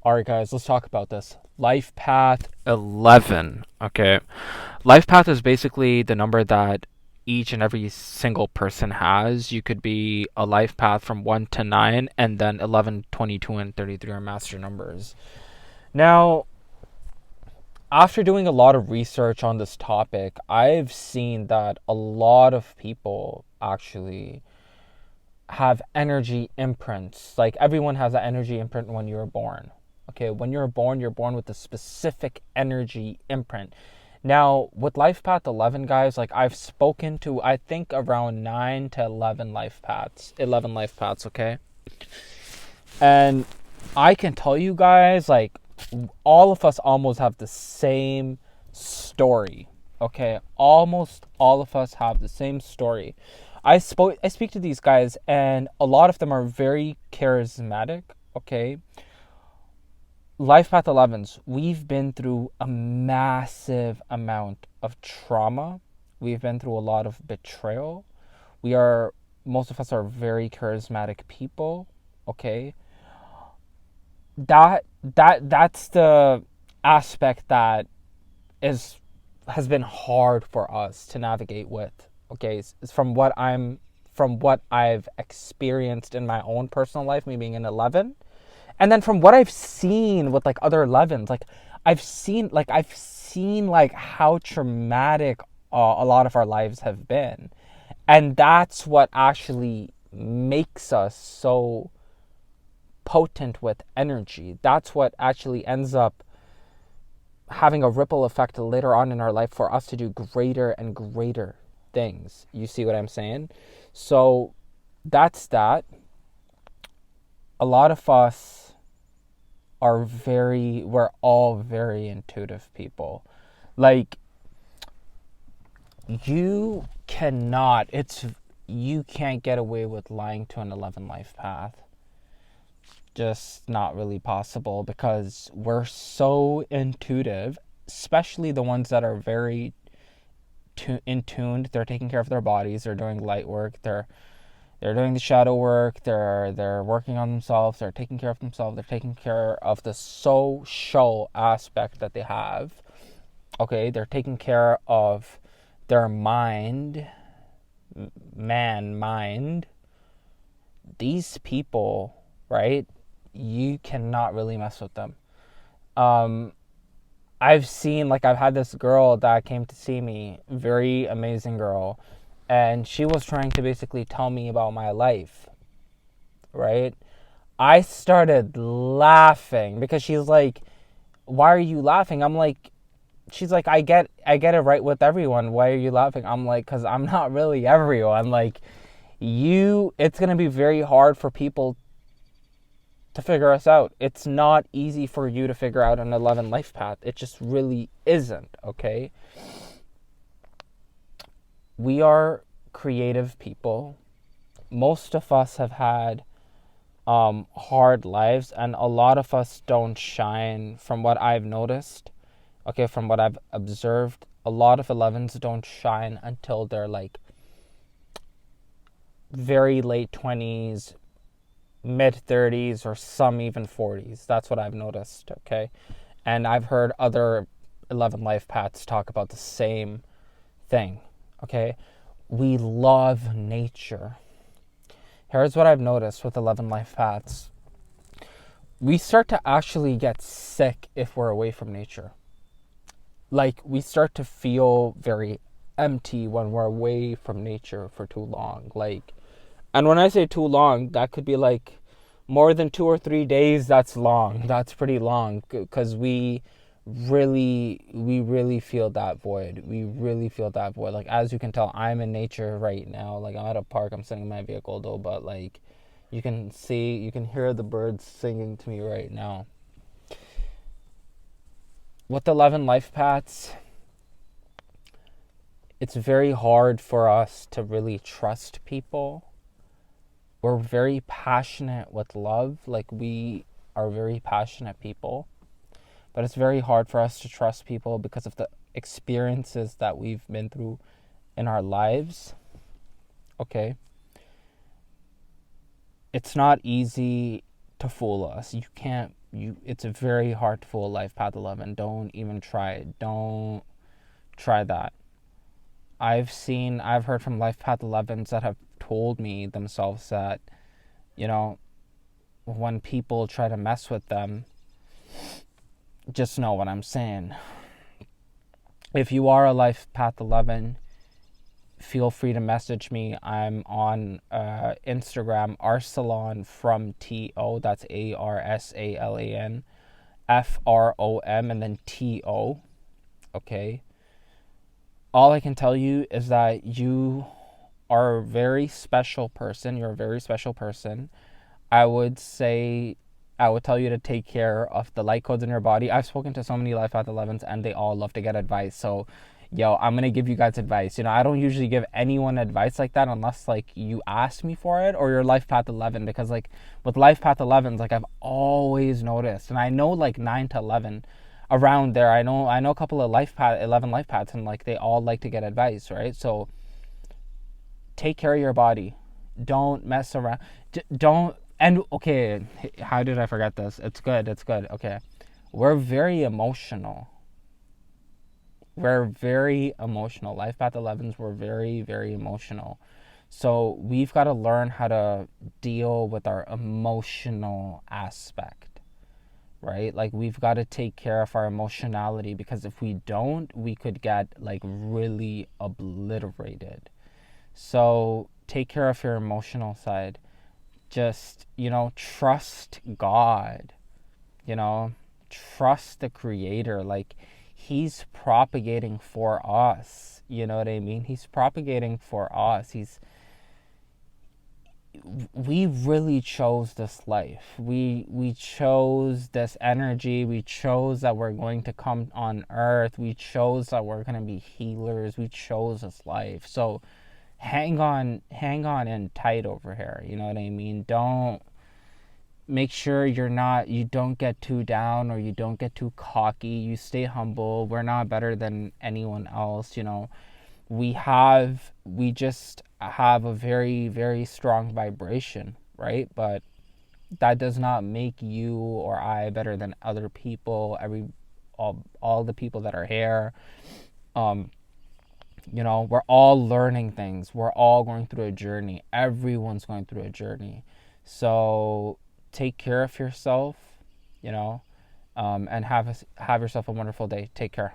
All right, guys, let's talk about this. Life path 11. Okay. Life path is basically the number that each and every single person has. You could be a life path from 1 to 9, and then 11, 22, and 33 are master numbers. Now, after doing a lot of research on this topic, I've seen that a lot of people actually have energy imprints. Like everyone has an energy imprint when you're born. Okay, when you're born with a specific energy imprint. Now, with Life Path 11, guys, like I've spoken to, I think around 9 to 11 life paths. 11 life paths, okay? And I can tell you guys, like, all of us almost have the same story. Okay, almost all of us have the same story. I speak to these guys, and a lot of them are very charismatic. Okay, Life Path 11s, we've been through a massive amount of trauma. We've been through a lot of betrayal. We are Most of us are very charismatic people. Okay, that's the aspect that is has been hard for us to navigate with. Okay, it's from what I've experienced in my own personal life, me being an 11, and then from what I've seen with like other 11s, like I've seen like how traumatic a lot of our lives have been, and that's what actually makes us so potent with energy. That's what actually ends up having a ripple effect later on in our life for us to do greater and greater things. You see what I'm saying? So that's that. A lot of us we're all very intuitive people. Like, you you can't get away with lying to an 11 life path. Just not really possible because we're so intuitive, especially the ones that are very in tuned. They're taking care of their bodies. They're doing light work. They're doing the shadow work. They're working on themselves. They're taking care of themselves. They're taking care of the social aspect that they have. Okay, they're taking care of their mind, mind. These people, right? You cannot really mess with them. Um, I've had this girl that came to see me, very amazing girl, and she was trying to basically tell me about my life, right? I started laughing because she's like, "Why are you laughing?" I'm like, she's like, I get it right with everyone. Why are you laughing?" I'm like, "Cuz I'm not really everyone." Like, it's going to be very hard for people to figure us out. It's not easy for you to figure out an 11 life path. It just really isn't, okay? We are creative people. Most of us have had hard lives, and a lot of us don't shine from what I've noticed. Okay, from what I've observed, a lot of 11s don't shine until they're like very late 20s, mid 30s, or some even 40s. That's what I've noticed, okay? And I've heard other 11 life paths talk about the same thing, okay? We love nature. Here's what I've noticed with 11 life paths. We start to actually get sick if we're away from nature. Like, we start to feel very empty when we're away from nature for too long. Like, and when I say too long, that could be like more than 2 or 3 days. That's long. That's pretty long because we really feel that void. We really feel that void. Like, as you can tell, I'm in nature right now. Like, I'm at a park. I'm sitting in my vehicle though, but like, you can hear the birds singing to me right now. With 11 life paths, it's very hard for us to really trust people. We're very passionate with love. Like, we are very passionate people, but it's very hard for us to trust people because of the experiences that we've been through in our lives. Okay, it's not easy to fool us. You can't it's very hard to fool life path 11. Don't even try it. Don't try that. I've heard from life path 11s that have told me themselves that, you know, when people try to mess with them, just know what I'm saying. If you are a life path 11, feel free to message me. I'm on Instagram, Arsalan from TO. That's ARSALAN FROM and then TO. Okay. All I can tell you is that you are a very special person. You're a very special person. I would say, I would tell you to take care of the light codes in your body. I've spoken to so many Life Path 11s and they all love to get advice. So, yo, I'm going to give you guys advice. I don't usually give anyone advice like that unless, like, you ask me for it or you're Life Path 11. Because, like, with Life Path 11s, like, I've always noticed, and I know, like, 9 to 11 around there. I know a couple of 11 life paths, and, like, they all like to get advice, right? So, take care of your body. Don't mess around. Don't. And okay, how did I forget this? It's good. It's good. Okay. We're very emotional. We're very emotional. Life Path 11s were very, very emotional. So we've got to learn how to deal with our emotional aspect, right? Like, we've got to take care of our emotionality, because if we don't, we could get, like, really obliterated. So take care of your emotional side. Just, trust God, you know, trust the Creator. Like, He's propagating for us. You know what I mean? He's propagating for us. We really chose this life. We chose this energy. We chose that we're going to come on earth. We chose that we're going to be healers. We chose this life. So hang on in tight over here. You know what I mean? Don't make sure you don't get too down or you don't get too cocky. You stay humble. We're not better than anyone else. We just have a very, very strong vibration, right? But that does not make you or I better than other people. All the people that are here. We're all learning things. We're all going through a journey. Everyone's going through a journey. So take care of yourself, and have yourself a wonderful day. Take care.